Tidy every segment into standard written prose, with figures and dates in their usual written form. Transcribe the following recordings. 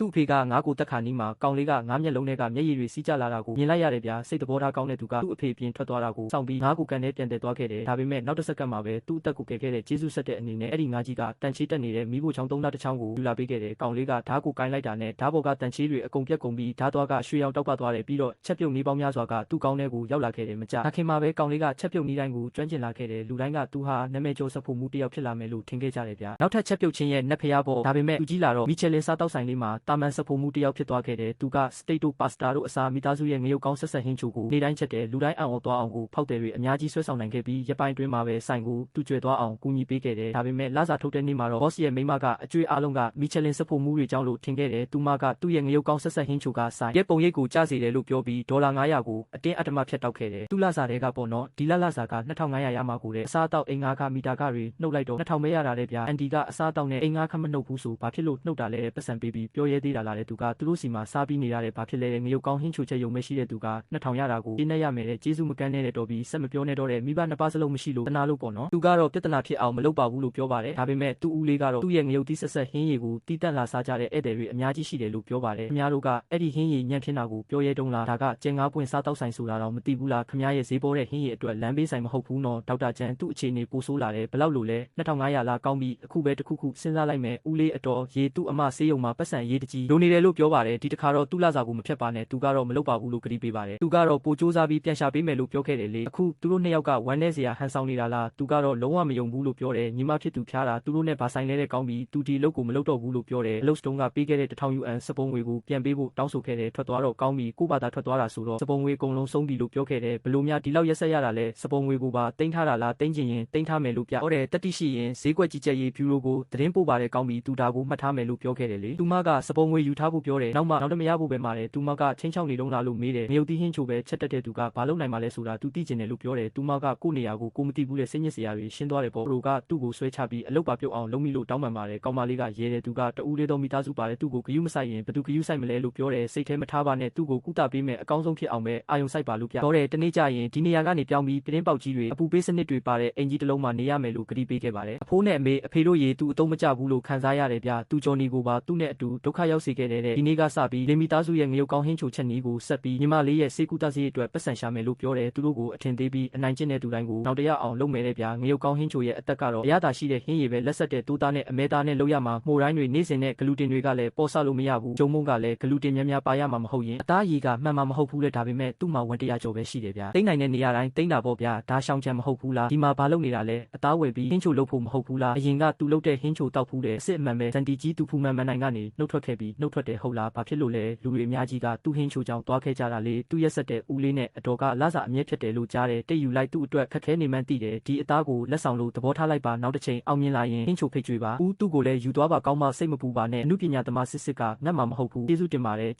သူ့အဖေကငါးကိုတက်ခါနီးမှာကောင်လေးကငါးမျက်လုံးထဲကမျက်ရည်တွေစီးကျလာတာကိုမြင်လိုက်ရတယ်ဗျာစိတ်သဘောထားကောင်းတဲ့သူကသူ့အဖေပြင်ထွက်သွားတာကိုစောင့်ပြီးငါးကိုကန်ထဲပြန်တက်သွားခဲ့တယ်ဒါပေမဲ့နောက်တစ်စက္ကန့်မှာပဲသူ့အသက်ကိုကယ်ခဲ့တဲ့ကျေးဇူးဆက်တဲ့အနေနဲ့အဲ့ဒီငါးကြီးကတန်ချေးတက်နေတဲ့မီးဖိုချောင်းသုံးသားတစ်ချောင်းကိုယူလာပေးခဲ့တယ်ကောင်လေးကဓာတ်ကိုကိုင်းလိုက်တာနဲ့ဓာတ်ပေါ်ကတန်ချေးတွေအကုန်ပြက်ကုန်ပြီးဓာတ်သွားကရွှေရောင်တောက်ပသွားတယ်ပြီးတော့ချက်ပြုတ်နေပေါင်းများစွာကသူ့ကောင်းထဲကိုရောက်လာခဲ့တယ်မကြခင်မှာပဲကောင်လေးကချက်ပြုတ်နေတိုင်းကိုကျွမ်းကျင်လာခဲ့တယ်လူတိုင်းကသူဟာနာမည်ကျော်စဖို့မှုတစ်ယောက်ဖြစ်လာမယ်လို့ထင်ခဲ့ကြတယ်ဗျာနောက်ထပ်ချက်ပြုတ်ခြင်းရဲ့နက်ဖျားပေါ်ဒါပေမဲ့သူကြီးလာတော့မီချယ်လင်စားတောက်ဆိုင်လေးမှာတာမန်စဖို့မှုတစ်ယောက်ဖြစ်သွားခဲ့တယ်သူကစတိတ်တို့ပါစတာတို့အစားမိသားစုရဲ့ငရုတ်ကောင်းဆက်ဆက်ဟင်းချိုကိုနေ့တိုင်းချက်တယ်လူတိုင်းအံ့ဩသွားအောင်ကိုဖောက်တယ်တွေအများကြီးဆွဲဆောင်နိုင်ခဲ့ပြီးရပိုင်းတွင်းမှာပဲဆိုင်ကိုသူကျွဲသွားအောင်ကူညီပေးခဲ့တယ်ဒါပေမဲ့လစာထုတ်တဲ့နေ့မှာတော့ဘော့စ်ရဲ့မိမကအကျွေးအားလုံးကမီချယ်လင်စဖို့မှုတွေကြောင့်လို့ထင်ခဲ့တယ်သူမကသူ့ရဲ့ငရုတ်ကောင်းဆက်ဆက်ဟင်းချိုကဆိုင်ရဲ့ပုံရိပ်ကိုကြားစေတယ်လို့ပြောပြီးဒေါ်လာ900ကိုအတင်းအဓမ္မဖြတ်တောက်ခဲ့တယ်သူလစာတွေကပေါ့နော်ဒီလစာက2500ရမှာကိုတဲ့အစားအသောက်အိမ်ငါးခမီတာခတွေနှုတ်လိုက်တော့2000ပဲရတာလေဗျာအန်တီကအစားအသောက်နဲ့အိမ်ငါးခမနှုတ်ဘူးဆိုဘာဖြစ်လို့နှုတ်တာလဲပတ်စံပေးပြီးပြောရဲသေးတာလားတဲ့သူကသူတို့စီမှာစားပြီးနေရတယ်ဘာဖြစ်လဲငရုတ်ကောင်းဟင်းချိုချက်ရုံမရှိတဲ့သူက2000ရတာကိုတင်းနဲ့ရမယ်တဲ့ကျေးဇူးမကန်းနဲ့တော်ပြီးဆက်မပြောနဲ့တော့တဲ့မိဘနှစ်ပါးစလုံးမရှိလို့တနာလို့ပေါ့နော်သူကတော့ပြဿနာဖြစ်အောင်မလုပ်ပါဘူးလို့ပြောပါတယ်ဒါပေမဲ့သူ့ဦးလေးကတော့သူ့ရဲ့ငရုတ်တီးဆက်ဆက်ဟင်းရည်ကိုတီးတက်လာစားကြတဲ့ဧည့်သည်တွေအများကြီးရှိတယ်လို့ပြောပါတယ်ခင်ဗျားတို့ကအဲ့ဒီဟင်းရည်ညံ့ဖြစ်တာကိုပြောရဲတုံးလားဒါကကျင်ငါးပွင့်စားတောက်ဆိုင်ဆိုတာတော့မသိဘူးလားခင်ဗျားရဲ့ဈေးပေါ်တဲ့ဟင်းရည်အတွက်လမ်းဘေးဆိုင်မဟုတ်ဘူးနော်ဒေါက်တာကျန်သူ့အခြေအနေပိုဆိုးလာတယ်ဘလောက်လို့လဲ2500လားကောင်းပြီအခုပဲတစ်ခုစဉ်းစားလိုက်မယ်ဦးလေးအတော်ရေသူ့အမဆေးရုံမှာပတ်စံရေးတကြီးလိုနေတယ်လို့ပြောပါတယ်ဒီတခါတော့သူ့လစာကိုမဖြတ်ပါနဲ့သူကတော့မလုပ်ပါဘူးလို့ကတိပေးပါတယ်သူကတော့ပိုစူးစမ်းပြီးပြန်ရှာပေးမယ်လို့ပြောခဲ့တယ်လေအခုသူတို့နှစ်ယောက်ကဝမ်းနဲ့စရာဟန်ဆောင်နေတာလားသူကတော့လုံးဝမယုံဘူးလို့ပြောတယ်ညီမဖြစ်သူဖျားတာသူတို့နဲ့ဗာဆိုင်လဲတဲ့ကောင်းပြီးသူဒီအလုပ်ကိုမလုပ်တော့ဘူးလို့ပြောတယ်အလုပ်စတုံးကပေးခဲ့တဲ့1000 UN စပုံငွေကိုပြန်ပေးဖို့တောင်းဆိုခဲ့တယ်ထွက်သွားတော့ကောင်းပြီကိုဘာသာထွက်သွားတာဆိုတော့စပုံငွေအကုန်လုံးဆုံးပြီလို့ပြောခဲ့တယ်ဘလို့များဒီလောက်ရက်ဆက်ရတာလဲစပုံငွေကိုပါတင်ထားတာလားတင်ချင်ရင်တင်ထားမယ်လို့ပြဟောတယ်တက်တိရှိရင်ဈေးကွက်ကြီးကြပ်ရေးဖြူရိုကိုသတင်းပို့ပါတယ်ကောင်းပြီသူဒါကိုမှတ်ထားမယ်လို့ပြောခဲ့တယ်လေသူမကစပုံငွေယူထားဖို့ပြောတယ်နောက်တမရဖို့ပဲမှာတယ်သူမကချင်းချောင်းနေလုံးလားလို့မေးတယ်ငရုတ်တီးဟင်းချိုပဲချက်တက်တဲ့သူကဘာလုပ်နိုင်မှာလဲဆိုတာသူသိကျင်တယ်လို့ပြောတယ်သူမကကိုနေရာကိုမသိဘူးတဲ့စိတ်ညစ်စရာတွေရှင်းသွားတယ်ပေါ့ပရိုကသူ့ကိုဆွဲချပြီးအလုပ်ပါပြုတ်အောင်လုပ်မိလို့တောင်းပန်ပါတယ်ကောင်မလေးကရဲတယ်သူကတူးလေးတော့မိသားစုပါတယ်သူ့ကိုဂယုမဆိုင်ရင်ဘသူဂယုဆိုင်မလဲလို့ပြောတယ်စိတ်ထဲမထားပါနဲ့သူ့ကိုကုသပေးမယ်အကောင်းဆုံးဖြစ်အောင်ပဲအာယုံစိုက်ပါလို့ပြတော့တယ်တနေ့ကျရင်ဒီနေရာကနေပြောင်းပြီးပြတင်းပေါက်ကြီးတွေအပူပေးစနစ်တွေပါတဲ့အင်ကြီးတစ်လုံးမှာနေရမယ်လို့ကတိပေးခဲ့ပါတယ်အဖိုးနဲ့အဖေတို့ရေသူအသုံးမကျဘူးလို့ခံစားရတယ်ဗျသူဂျော်နီကိုပါသူ့နဲ့အတူဒုက္ခရောက်စေခဲ့တဲ့ဒီနေ့ကစပြီးလင်မီသားစုရဲ့ငရုတ်ကောင်းဟင်းချိုချက်နီးကိုဆက်ပြီးညီမလေးရဲ့စေကူတာစီအတွက်ပတ်စံရှာမယ်လို့ပြောတယ်သူတို့ကိုအထင်သေးပြီးအနိုင်ကျင့်တဲ့သူတိုင်းကိုနောက်တရအောင်လုပ်မယ်တဲ့ဗျငရုတ်ကောင်းဟင်းချိုရဲ့အသက်ကတော့အရသာရှိတဲ့ဟင်းရည်ပဲလက်ဆက်တဲ့တိုးသားနဲ့အမဲသားနဲ့လုပ်ရမှာမှုတိုင်းတွေနေ့စဉ်နဲ့ဂလူတင်တွေကလည်းပေါ်ဆလို့မရဘူးဂျုံမုံကလည်းဂလူတင်များများပါရမှာမဟုတ်ရင်အသားရည်ကမှန်မှာမဟုတ်ဘူးလေဒါပေမဲ့သူ့မှာဝန်တရားကျော်ပဲရှိတယ်ဗျတိတ်နိုင်တဲ့နေရာတိုင်းတိတ်တာပေါ့ဗျဒါရှောင်ချံမဟုတ်ဘူးလားဒီမှာဘာလုပ်နေတာလဲအသားဝယ်ပြီးဟင်းချိုလုပ်ဖို့မဟုတ်ဘူးလားအရင်ကသူလုပ်တဲ့ဟင်းချိုတောက်ဖူးတယ်အစ်အမှန်ပဲစန်တီကြီးသူဖူမှန်နိုင်ကနေနှုတ်ထွက်ခဲ့ပြီးနှုတ်ထွက်တယ်ဟုတ်လားဘာဖြစ်လို့လဲလူတွေအများကြီးကသူ့ဟင်းချိုကြောင့်သွားခဲ့ကြတာလေသူ့ရက်ဆက်တဲ့ဦးလေးနဲ့အတော်ကလစာအမြဲဖြစ်တယ်လို့ကြားတယ်တိတ်ယူလိုက်သူ့အတွက်ခက်ခဲနေမှန်းသိတယ်ဒီအသားကိုလက်ဆောင်လို့သဘောထားလိုက်ပါနောက်တစ်ချိန်အောင်မြင်လာရင်ဟင်းချိုဖိတ်ကြွေပါဦးသူ့ကိုလည်းယူသွားပါကောင်းမစိတ်မပူပါနဲ့အမှုပညာသမားစစ်ကငတ်မှာမဟုတ်ဘူးကျေးဇူးတင်ပါတယ်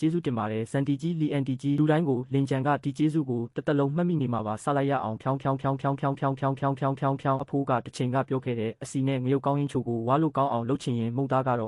စန်တီကြီးလီအန်တီကြီးလူတိုင်းကိုလင်ချန်ကဒီကျေးဇူးကိုတစ်လုံးမှတ်မိနေမှာပါစားလိုက်ရအောင်ဖြောင်းအဖိုးကတစ်ချိန်ကပြောခဲ့တဲ့အစီနဲ့ငရုတ်ကောင်းဟင်းချိုကိုဝါလို့ကောင်းအောင်လုပ်ချင်ရင်မုတ်သားကတော့